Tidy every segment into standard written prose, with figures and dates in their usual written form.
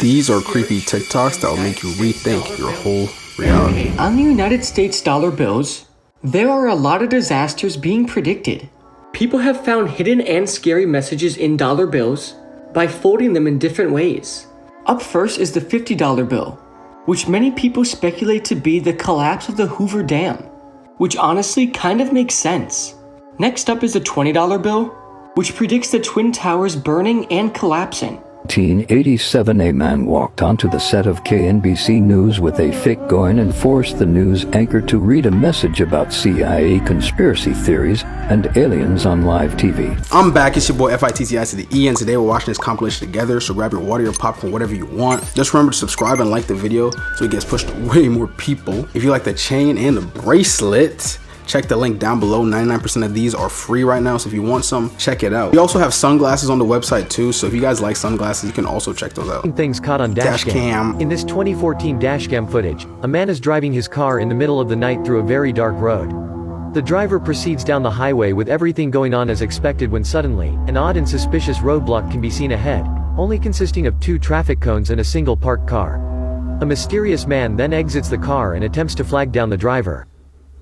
These are creepy TikToks that will make you rethink your whole reality. On the United States dollar bills, there are a lot of disasters being predicted. People have found hidden and scary messages in dollar bills by folding them in different ways. Up first is the $50 bill, which many people speculate to be the collapse of the Hoover Dam, which honestly kind of makes sense. Next up is the $20 bill, which predicts the Twin Towers burning and collapsing. 1987, a man walked onto the set of KNBC News with a fake going and forced the news anchor to read a message about CIA conspiracy theories and aliens on live TV. I'm back, it's your boy FITTIE to the E, and today we're watching this compilation together, so grab your water, your popcorn, whatever you want. Just remember to subscribe and like the video so it gets pushed to way more people. If you like the chain and the bracelet, check the link down below. 99% of these are free right now, so if you want some, check it out. We also have sunglasses on the website too, so if you guys like sunglasses, you can also check those out. Things caught on dash cam. In this 2014 dashcam footage, a man is driving his car in the middle of the night through a very dark road. The driver proceeds down the highway with everything going on as expected when suddenly, an odd and suspicious roadblock can be seen ahead, only consisting of 2 traffic cones and a single parked car. A mysterious man then exits the car and attempts to flag down the driver.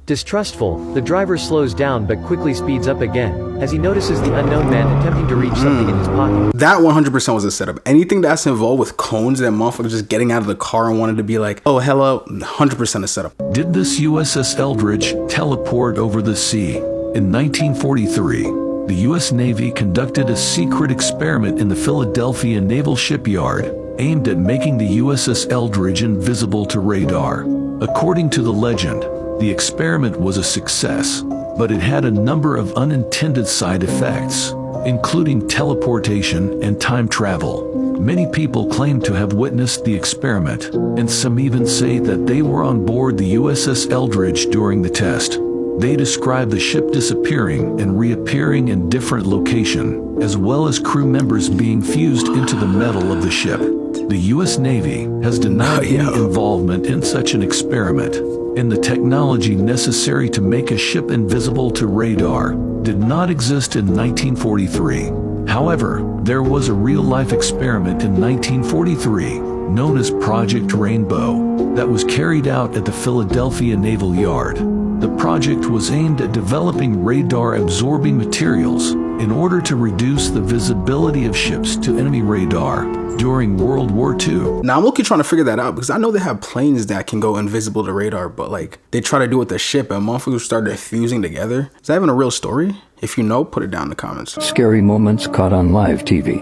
Distrustful, the driver slows down but quickly speeds up again, as he notices the unknown man attempting to reach something in his pocket. That 100% was a setup. Anything that's involved with cones, that motherfucker just getting out of the car and wanted to be like, oh, hello, 100% a setup. Did this USS Eldridge teleport over the sea? In 1943, the U.S. Navy conducted a secret experiment in the Philadelphia Naval Shipyard, aimed at making the USS Eldridge invisible to radar. According to the legend, the experiment was a success, but it had a number of unintended side effects, including teleportation and time travel. Many people claim to have witnessed the experiment, and some even say that they were on board the USS Eldridge during the test. They describe the ship disappearing and reappearing in different locations, as well as crew members being fused into the metal of the ship. The U.S. Navy has denied any involvement in such an experiment, and the technology necessary to make a ship invisible to radar did not exist in 1943. However, there was a real-life experiment in 1943, known as Project Rainbow, that was carried out at the Philadelphia Naval Yard. The project was aimed at developing radar-absorbing materials in order to reduce the visibility of ships to enemy radar during World War II. Now I'm looking trying to figure that out because I know they have planes that can go invisible to radar, but like they try to do it with the ship and motherfuckers started fusing together. Is that even a real story? If you know, put it down in the comments. Scary moments caught on live TV.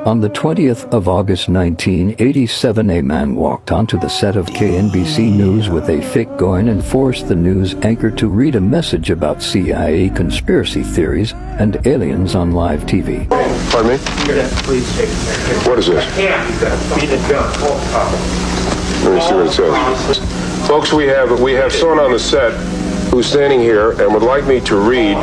On the 20th of August 1987, a man walked onto the set of KNBC News with a fake going and forced the news anchor to read a message about CIA conspiracy theories and aliens on live TV. Pardon me? What is this? Let me see what it says. Folks, we have someone on the set who's standing here and would like me to read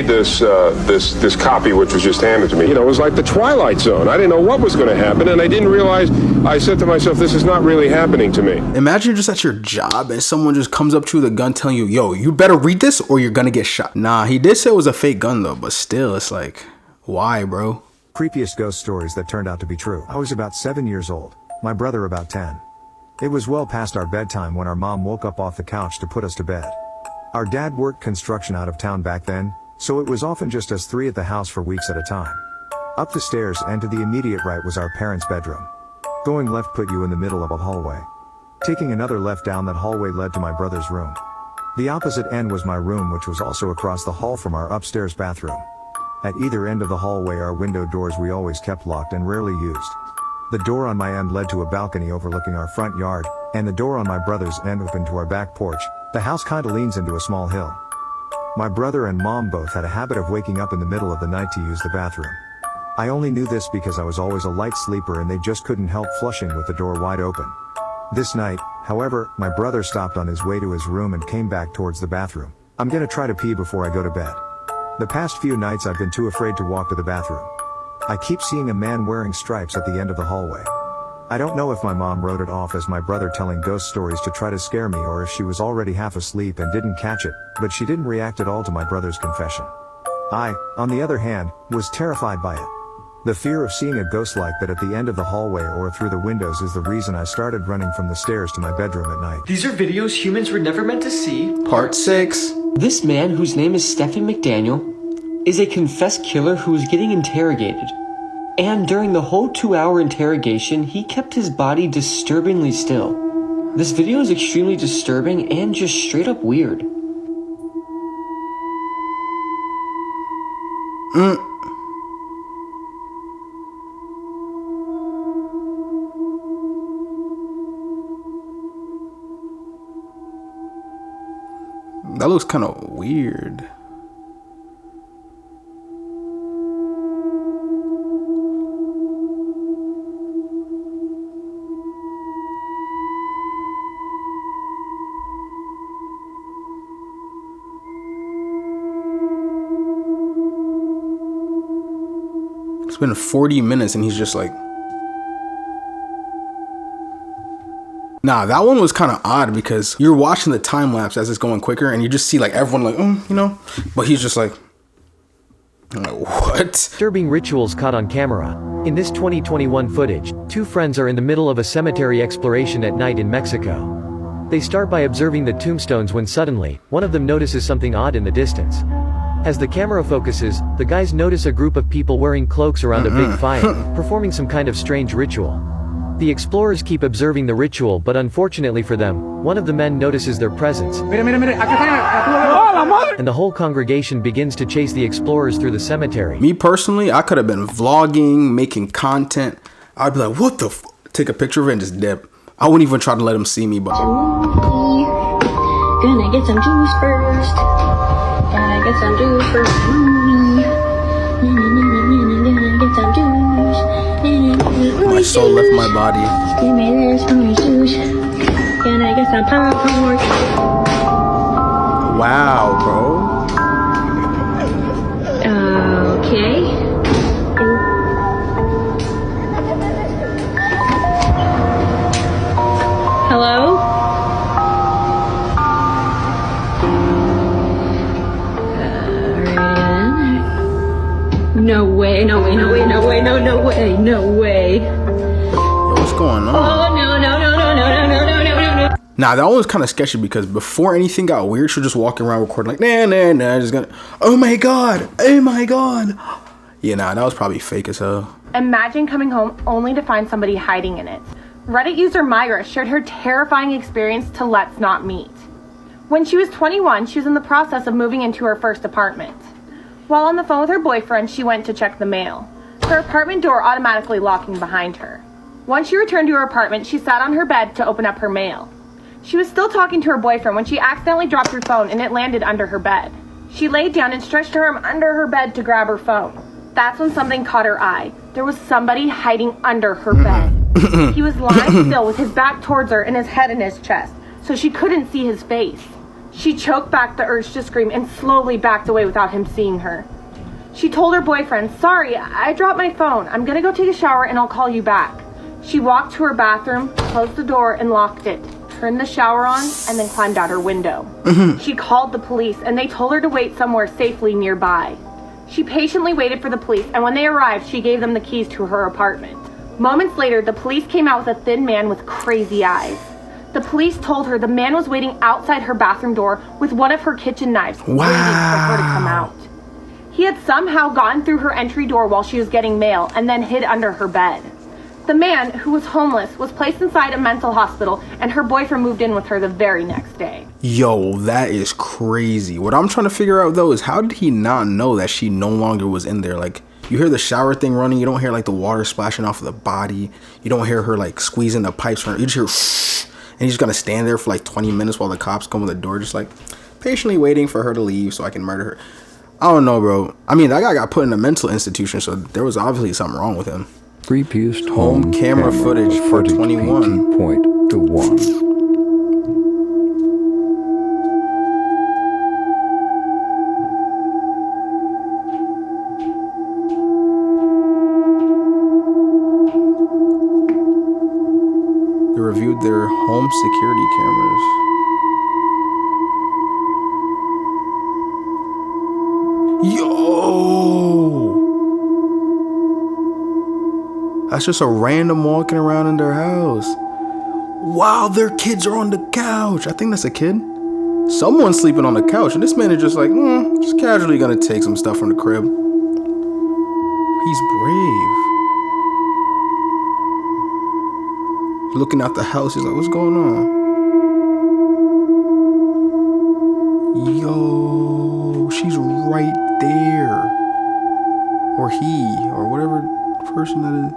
this copy which was just handed to me. You know, it was like the Twilight Zone. I didn't know what was going to happen, and I didn't realize. I said to myself, this is not really happening to me. Imagine you're just at your job and someone just comes up to you with a gun telling you, yo, you better read this or you're gonna get shot. Nah, he did say it was a fake gun though, but still, it's like, why, bro? Creepiest ghost stories that turned out to be true. I was about 7 years old, my brother about 10. It was well past our bedtime when our mom woke up off the couch to put us to bed. Our dad worked construction out of town back then, so it was often just us 3 at the house for weeks at a time. Up the stairs and to the immediate right was our parents' bedroom. Going left put you in the middle of a hallway. Taking another left down that hallway led to my brother's room. The opposite end was my room, which was also across the hall from our upstairs bathroom. At either end of the hallway are window doors we always kept locked and rarely used. The door on my end led to a balcony overlooking our front yard, and the door on my brother's end opened to our back porch. The house kinda leans into a small hill. My brother and mom both had a habit of waking up in the middle of the night to use the bathroom. I only knew this because I was always a light sleeper and they just couldn't help flushing with the door wide open. This night, however, my brother stopped on his way to his room and came back towards the bathroom. I'm gonna try to pee before I go to bed. The past few nights I've been too afraid to walk to the bathroom. I keep seeing a man wearing stripes at the end of the hallway. I don't know if my mom wrote it off as my brother telling ghost stories to try to scare me or if she was already half asleep and didn't catch it, but she didn't react at all to my brother's confession. I, on the other hand, was terrified by it. The fear of seeing a ghost like that at the end of the hallway or through the windows is the reason I started running from the stairs to my bedroom at night. These are videos humans were never meant to see. Part 6. This man, whose name is Stephen McDaniel, is a confessed killer who is getting interrogated. And during the whole 2-hour interrogation, he kept his body disturbingly still. This video is extremely disturbing and just straight up weird. That looks kind of weird. It's been 40 minutes and he's just like, nah, that one was kind of odd because you're watching the time lapse as it's going quicker and you just see like everyone like, you know, but he's just like, what? Disturbing rituals caught on camera. In this 2021 footage, two friends are in the middle of a cemetery exploration at night in Mexico. They start by observing the tombstones when suddenly, one of them notices something odd in the distance. As the camera focuses, the guys notice a group of people wearing cloaks around a big fire, performing some kind of strange ritual. The explorers keep observing the ritual, but unfortunately for them, one of the men notices their presence, and the whole congregation begins to chase the explorers through the cemetery. Me personally, I could have been vlogging, making content. I'd be like, what the f? Take a picture of it and just dip. I wouldn't even try to let them see me, but... Gonna get some juice first. Gonna get some juice first. Gonna get some juice. My soul left my body. Give me this orange juice. Can I get some popcorn? Wow, bro. Okay. Hello? No way, no way, no way, no way, no way, no way. What's going on? Oh, no, no, no, no, no, no, no, no, no, no. Nah, that one was kind of sketchy because before anything got weird, she was just walking around recording like, nah, just gonna, oh my god. Yeah, nah, that was probably fake as hell. Imagine coming home only to find somebody hiding in it. Reddit user Myra shared her terrifying experience to Let's Not Meet. When she was 21, she was in the process of moving into her first apartment. While on the phone with her boyfriend, she went to check the mail, her apartment door automatically locking behind her. Once she returned to her apartment, she sat on her bed to open up her mail. She was still talking to her boyfriend when she accidentally dropped her phone and it landed under her bed. She laid down and stretched her arm under her bed to grab her phone. That's when something caught her eye. There was somebody hiding under her bed. He was lying still with his back towards her and his head in his chest, so she couldn't see his face. She choked back the urge to scream and slowly backed away without him seeing her. She told her boyfriend, sorry, I dropped my phone. I'm gonna go take a shower and I'll call you back. She walked to her bathroom, closed the door and locked it, turned the shower on, and then climbed out her window. She called the police and they told her to wait somewhere safely nearby. She patiently waited for the police, and when they arrived, she gave them the keys to her apartment. Moments later, the police came out with a thin man with crazy eyes. The police told her the man was waiting outside her bathroom door with one of her kitchen knives, waiting for her to come out. He had somehow gotten through her entry door while she was getting mail and then hid under her bed. The man, who was homeless, was placed inside a mental hospital, and her boyfriend moved in with her the very next day. Yo, that is crazy. What I'm trying to figure out though is how did he not know that she no longer was in there? Like, you hear the shower thing running, you don't hear like the water splashing off of the body, you don't hear her like squeezing the pipes, you just hear shh, and he's just gonna stand there for like 20 minutes while the cops come to the door, just like patiently waiting for her to leave so I can murder her. I don't know, bro. I mean, that guy got put in a mental institution, so there was obviously something wrong with him. Creepiest Home camera footage for 21. 18.1. They reviewed their home security cameras. Yo! That's just a random walking around in their house. Wow, their kids are on the couch. I think that's a kid. Someone's sleeping on the couch, and this man is just like, just casually gonna take some stuff from the crib. He's brave. Looking out the house, he's like, what's going on? Yo, she's right there. Or he, or whatever person that is.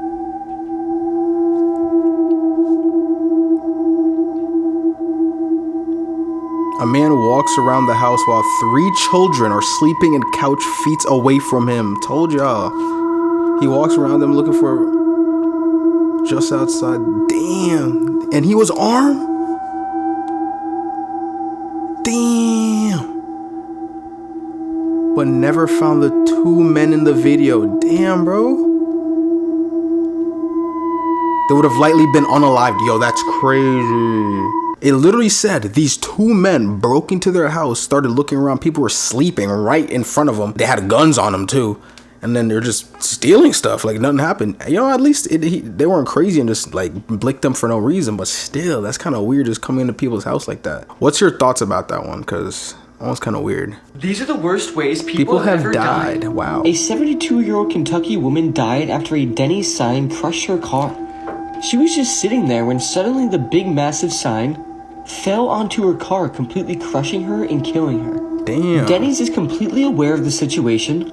A man walks around the house while 3 children are sleeping in couch feet away from him. Told y'all. He walks around them looking for just outside. Damn. And he was armed? Damn. But never found the 2 men in the video. Damn, bro. They would have likely been unalived. Yo, that's crazy. It literally said these 2 men broke into their house, started looking around. People were sleeping right in front of them. They had guns on them too. And then they're just stealing stuff like nothing happened. You know, at least they weren't crazy and just like blicked them for no reason. But still, that's kind of weird just coming into people's house like that. What's your thoughts about that one? Because that one's kind of weird. These are the worst ways people have ever died. Wow. A 72-year-old Kentucky woman died after a Denny's sign crushed her car. She was just sitting there when suddenly the big massive sign fell onto her car, completely crushing her and killing her. Damn. Denny's is completely aware of the situation,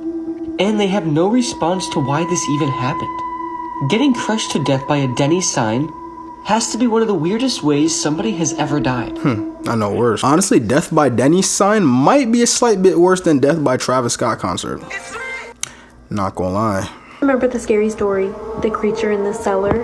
and they have no response to why this even happened. Getting crushed to death by a Denny's sign has to be one of the weirdest ways somebody has ever died. I know worse. Honestly, death by Denny's sign might be a slight bit worse than death by Travis Scott concert. Not gonna lie. Remember the scary story, the creature in the cellar?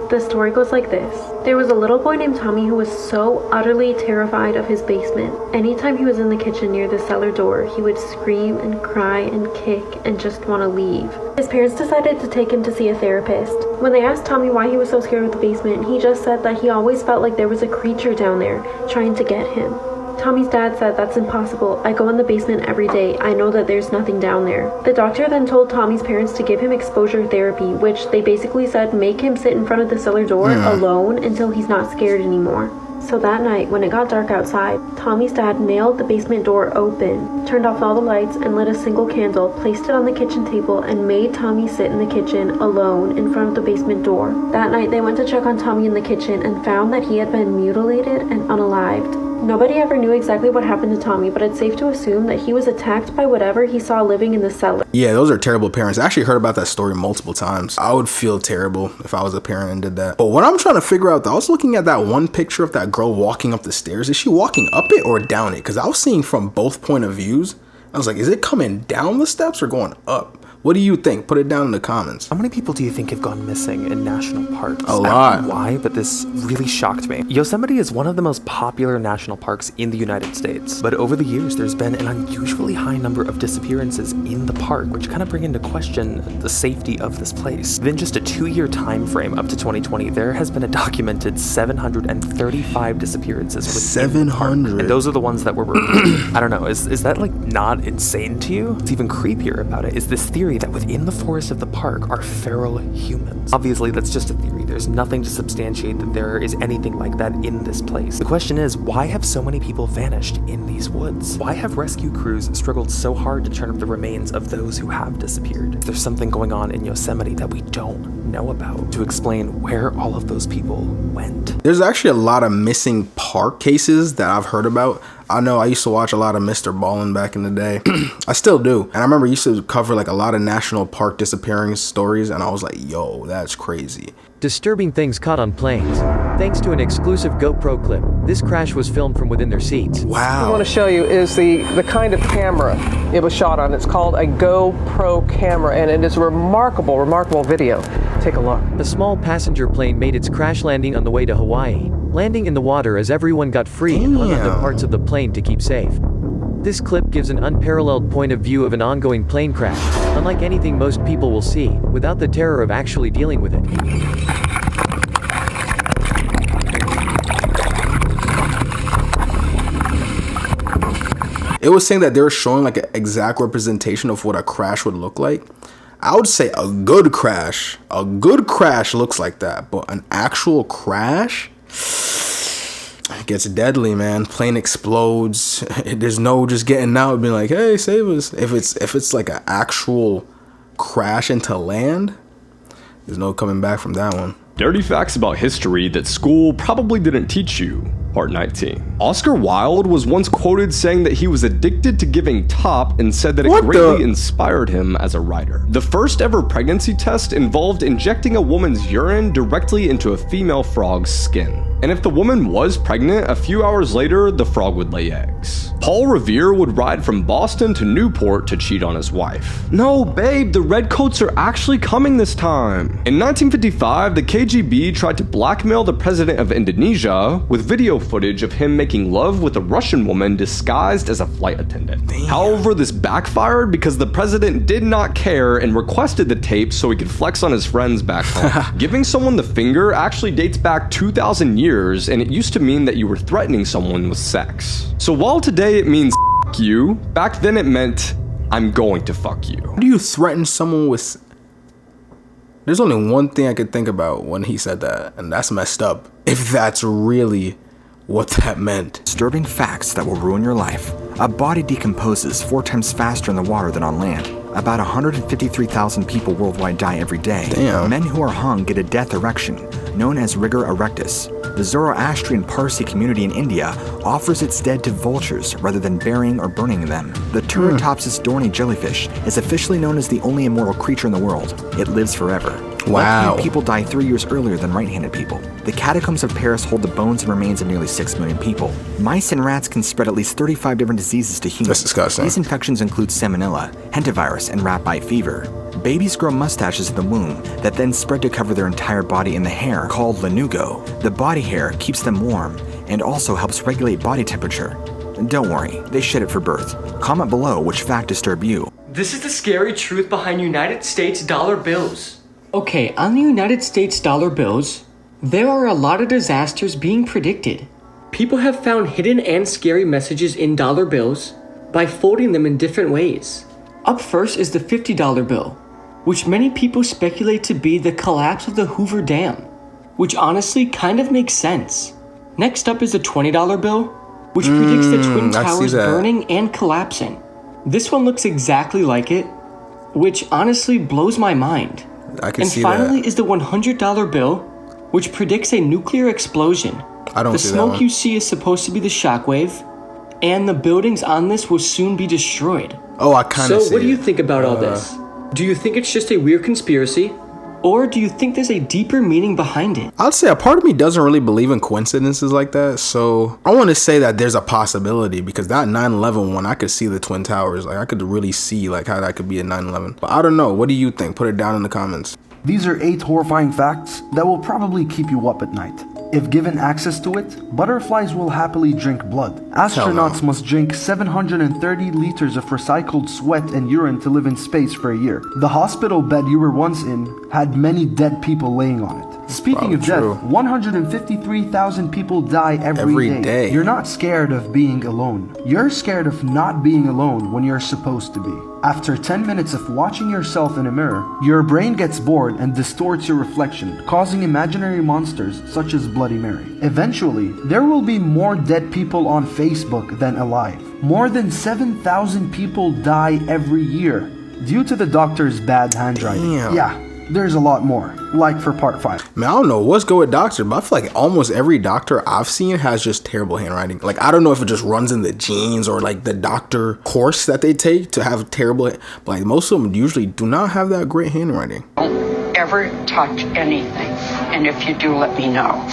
The story goes like this. There was a little boy named Tommy who was so utterly terrified of his basement. Anytime he was in the kitchen near the cellar door, he would scream and cry and kick and just want to leave. His parents decided to take him to see a therapist. When they asked Tommy why he was so scared of the basement, he just said that he always felt like there was a creature down there trying to get him. Tommy's dad said, "That's impossible. I go in the basement every day. I know that there's nothing down there." The doctor then told Tommy's parents to give him exposure therapy, which they basically said make him sit in front of the cellar door alone until he's not scared anymore. So that night, when it got dark outside, Tommy's dad nailed the basement door open, turned off all the lights and lit a single candle, placed it on the kitchen table, and made Tommy sit in the kitchen alone in front of the basement door. That night, they went to check on Tommy in the kitchen and found that he had been mutilated and unalived. Nobody ever knew exactly what happened to Tommy, but it's safe to assume that he was attacked by whatever he saw living in the cellar. Yeah, those are terrible parents. I actually heard about that story multiple times. I would feel terrible if I was a parent and did that. But what I'm trying to figure out, though, I was looking at that one picture of that girl walking up the stairs. Is she walking up it or down it? Because I was seeing from both point of views. I was like, is it coming down the steps or going up? What do you think? Put it down in the comments. How many people do you think have gone missing in national parks? A lot. I don't know why, but this really shocked me. Yosemite is one of the most popular national parks in the United States, but over the years there's been an unusually high number of disappearances in the park, which kind of bring into question the safety of this place. Within just a 2-year time frame up to 2020, there has been a documented 735 disappearances. 700? And those are the ones that were reported. I don't know, is that like not insane to you? What's even creepier about it is this theory that within the forest of the park are feral humans. Obviously, that's just a theory. There's nothing to substantiate that there is anything like that in this place. The question is, why have so many people vanished in these woods? Why have rescue crews struggled so hard to turn up the remains of those who have disappeared? There's something going on in Yosemite that we don't know about to explain where all of those people went. There's actually a lot of missing park cases that I've heard about. I know I used to watch a lot of Mr. Ballin back in the day. I still do. And I remember I used to cover like a lot of national park disappearing stories, and I was like, yo, that's crazy. Disturbing things caught on planes. Thanks to an exclusive GoPro clip, this crash was filmed from within their seats. Wow. What I want to show you is the kind of camera it was shot on. It's called a GoPro camera, and it is a remarkable video. Take a look. A small passenger plane made its crash landing on the way to Hawaii, landing in the water as everyone got free and hung on the parts of the plane to keep safe. This clip gives an unparalleled point of view of an ongoing plane crash, unlike anything most people will see, without the terror of actually dealing with it. It was saying that they were showing like an exact representation of what a crash would look like. I would say a good crash. A good crash looks like that, but an actual crash, it gets deadly, man. Plane explodes. There's no just getting out and being like, hey, save us. If it's like an actual crash into land, there's no coming back from that one. Dirty facts about history that school probably didn't teach you. Part 19. Oscar Wilde was once quoted saying that he was addicted to giving top and said that it greatly inspired him as a writer. The first ever pregnancy test involved injecting a woman's urine directly into a female frog's skin. And if the woman was pregnant, a few hours later, the frog would lay eggs. Paul Revere would ride from Boston to Newport to cheat on his wife. No, babe, the redcoats are actually coming this time. In 1955, the KGB tried to blackmail the president of Indonesia with video footage of him making love with a Russian woman disguised as a flight attendant. Damn. However, this backfired because the president did not care and requested the tape so he could flex on his friends back home. Giving someone the finger actually dates back 2,000 years, and it used to mean that you were threatening someone with sex. So while today it means f you, back then it meant I'm going to fuck you. How do you threaten someone with... There's only one thing I could think about when he said that, and that's messed up. If that's really what that meant. Disturbing facts that will ruin your life. A body decomposes 4 times faster in the water than on land. About 153,000 people worldwide die every day. Damn. Men who are hung get a death erection, known as rigor erectus. The Zoroastrian Parsi community in India offers its dead to vultures rather than burying or burning them. The Turritopsis dohrnii jellyfish is officially known as the only immortal creature in the world. It lives forever. Wow. Left-handed people die 3 years earlier than right-handed people. The catacombs of Paris hold the bones and remains of nearly 6 million people. Mice and rats can spread at least 35 different diseases to humans. That's disgusting. These infections include salmonella, hantavirus, and rat bite fever. Babies grow mustaches in the womb that then spread to cover their entire body in the hair, called lanugo. The body hair keeps them warm and also helps regulate body temperature. Don't worry, they shed it for birth. Comment below which fact disturbed you. This is the scary truth behind United States dollar bills. Okay, on the United States dollar bills, there are a lot of disasters being predicted. People have found hidden and scary messages in dollar bills by folding them in different ways. Up first is the $50 bill, which many people speculate to be the collapse of the Hoover Dam, which honestly kind of makes sense. Next up is the $20 bill, which predicts the Twin Towers burning and collapsing. This one looks exactly like it, which honestly blows my mind. I can see that. And finally is the $100 bill, which predicts a nuclear explosion. I don't see that The one. smoke you see is supposed to be the shockwave, and the buildings on this will soon be destroyed. Oh, I kind of see So what do you it. think about all this? Do you think it's just a weird conspiracy? Or do you think there's a deeper meaning behind it? I'd say a part of me doesn't really believe in coincidences like that. So I want to say that there's a possibility, because that 9/11 one, I could see the Twin Towers. Like I could really see like how that could be a 9/11. But I don't know. What do you think? Put it down in the comments. These are 8 horrifying facts that will probably keep you up at night. If given access to it, butterflies will happily drink blood. Astronauts must drink 730 liters of recycled sweat and urine to live in space for a year. The hospital bed you were once in had many dead people laying on it. Speaking of death, 153,000 people die every day. You're not scared of being alone. You're scared of not being alone when you're supposed to be. After 10 minutes of watching yourself in a mirror, your brain gets bored and distorts your reflection, causing imaginary monsters such as Bloody Mary. Eventually, there will be more dead people on Facebook than alive. More than 7,000 people die every year due to the doctor's bad handwriting. Yeah, there's a lot more, like for part 5. Man, I don't know what's good with doctors, but I feel like almost every doctor I've seen has just terrible handwriting. Like, I don't know if it just runs in the genes or like the doctor course that they take to have terrible, but like most of them usually do not have that great handwriting. Don't ever touch anything, and if you do, let me know.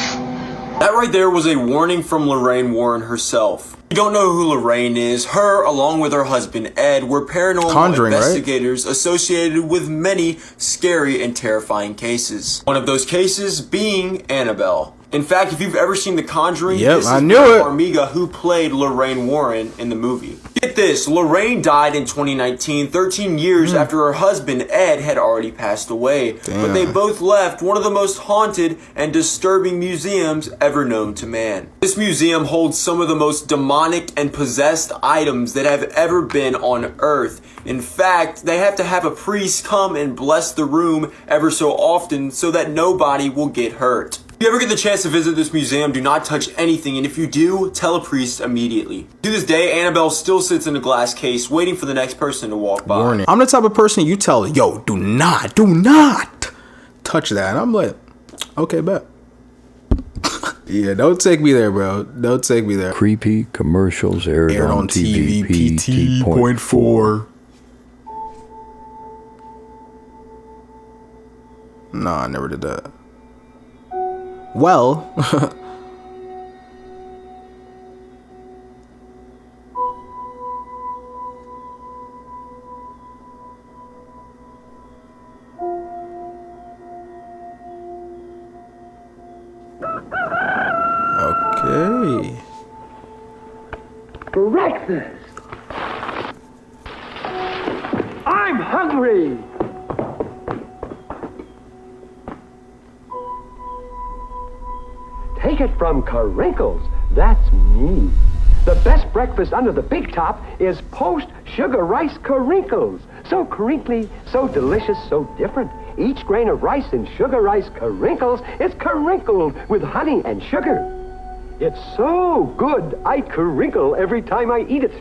That right there was a warning from Lorraine Warren herself. If you don't know who Lorraine is, her, along with her husband Ed, were paranormal investigators associated with many scary and terrifying cases. One of those cases being Annabelle. In fact, if you've ever seen The Conjuring, Yep, this I is knew it. Farmiga who played Lorraine Warren in the movie. Get this, Lorraine died in 2019, 13 years after her husband Ed had already passed away. But they both left one of the most haunted and disturbing museums ever known to man. This museum holds some of the most demonic and possessed items that have ever been on Earth. In fact, they have to have a priest come and bless the room ever so often so that nobody will get hurt. If you ever get the chance to visit this museum, do not touch anything, and if you do, tell a priest immediately. To this day, Annabelle still sits in a glass case waiting for the next person to walk by. Warning. I'm the type of person you tell, yo, do not touch that. And I'm like, okay, bet. Yeah, don't take me there, bro. Don't take me there. Creepy commercials aired on TV PT.4. Nah, I never did that. Well, okay. Breakfast! I'm hungry! Take it from Carinkles. That's me. The best breakfast under the big top is post-sugar rice Carinkles. So crinkly, so delicious, so different. Each grain of rice in sugar rice Carinkles is carinkled with honey and sugar. It's so good, I crinkle every time I eat it.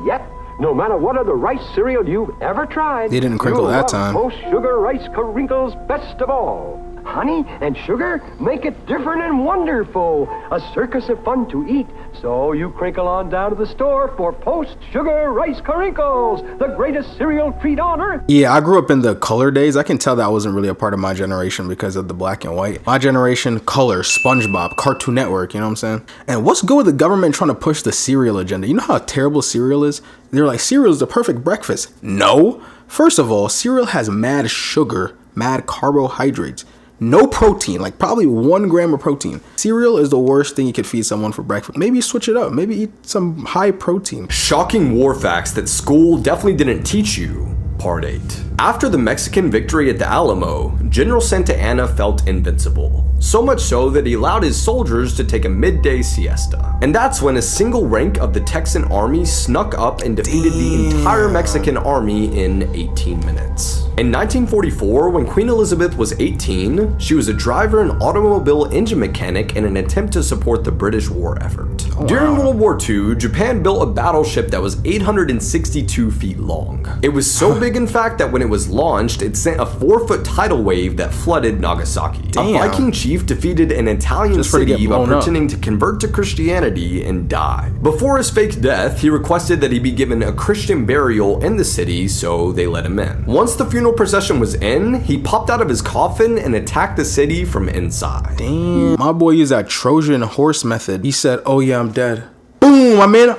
Yep, no matter what other rice cereal you've ever tried, They didn't crinkle that time. Post-sugar rice Carinkles best of all. Honey and sugar make it different and wonderful. A circus of fun to eat. So you crinkle on down to the store for post-sugar rice Carinkles, the greatest cereal treat on earth. Yeah, I grew up in the color days. I can tell that wasn't really a part of my generation because of the black and white. My generation, color, SpongeBob, Cartoon Network, you know what I'm saying? And what's good with the government trying to push the cereal agenda? You know how terrible cereal is? They're like, cereal is the perfect breakfast. No. First of all, cereal has mad sugar, mad carbohydrates. No protein, like probably 1 gram of protein. Cereal is the worst thing you could feed someone for breakfast. Maybe switch it up. Maybe eat some high protein. Shocking war facts that school definitely didn't teach you. Part 8. After the Mexican victory at the Alamo, General Santa Anna felt invincible. So much so that he allowed his soldiers to take a midday siesta. And that's when a single rank of the Texan army snuck up and defeated the entire Mexican army in 18 minutes. In 1944, when Queen Elizabeth was 18, she was a driver and automobile engine mechanic in an attempt to support the British war effort. During World War II, Japan built a battleship that was 862 feet long. It was so big, in fact, that when it was launched, it sent a 4-foot tidal wave that flooded Nagasaki. A Viking chief defeated an Italian city by pretending to convert to Christianity and die. Before his fake death, he requested that he be given a Christian burial in the city, so they let him in. Once the funeral procession was in, he popped out of his coffin and attacked the city from inside. Damn, my boy used that Trojan horse method. He said, oh yeah, I'm dead. Boom, I'm in.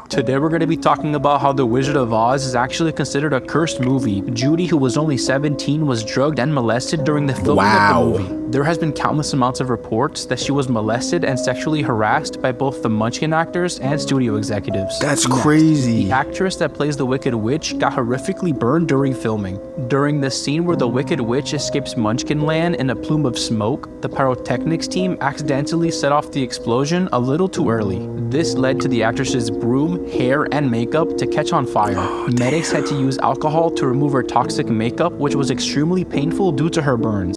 Today we're going to be talking about how The Wizard of Oz is actually considered a cursed movie. Judy, who was only 17, was drugged and molested during the filming of the movie. There has been countless amounts of reports that she was molested and sexually harassed by both the Munchkin actors and studio executives. That's crazy. The actress that plays the Wicked Witch got horrifically burned during filming. During the scene where the Wicked Witch escapes Munchkin Land in a plume of smoke, the pyrotechnics team accidentally set off the explosion a little too early. This led to the actress's broom, hair, and makeup to catch on fire. Medics had to use alcohol to remove her toxic makeup, which was extremely painful due to her burns.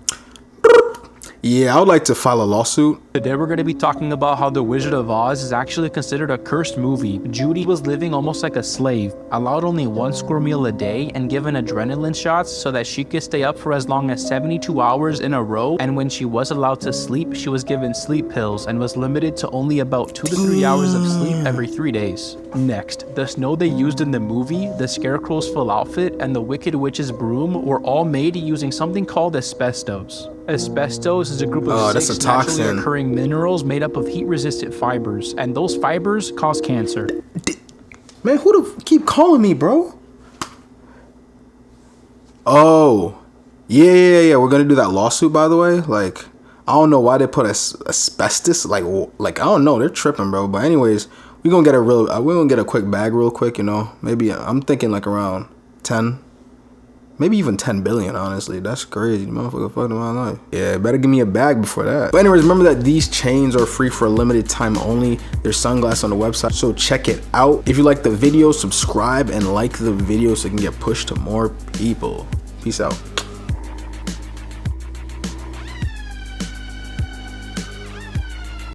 Yeah, I would like to file a lawsuit. Today we're going to be talking about how The Wizard of Oz is actually considered a cursed movie. Judy was living almost like a slave, allowed only 1 square meal a day, and given adrenaline shots so that she could stay up for as long as 72 hours in a row, and when she was allowed to sleep, she was given sleep pills and was limited to only about 2 to 3 hours of sleep every 3 days. Next, the snow they used in the movie, the Scarecrow's full outfit, and the Wicked Witch's broom were all made using something called asbestos. Asbestos is a group of 6 naturally occurring minerals made up of heat-resistant fibers, and those fibers cause cancer. Man, who the keep calling me, bro? Oh, Yeah. We're gonna do that lawsuit, by the way. Like, I don't know why they put asbestos. Like I don't know. They're tripping, bro. But anyways, we're gonna get a quick bag real quick. You know, maybe I'm thinking like around 10. Maybe even 10 billion, honestly. That's crazy. Motherfucker fucked my life. Yeah, better give me a bag before that. But anyways, remember that these chains are free for a limited time only. There's sunglasses on the website, so check it out. If you like the video, subscribe and like the video so it can get pushed to more people. Peace out.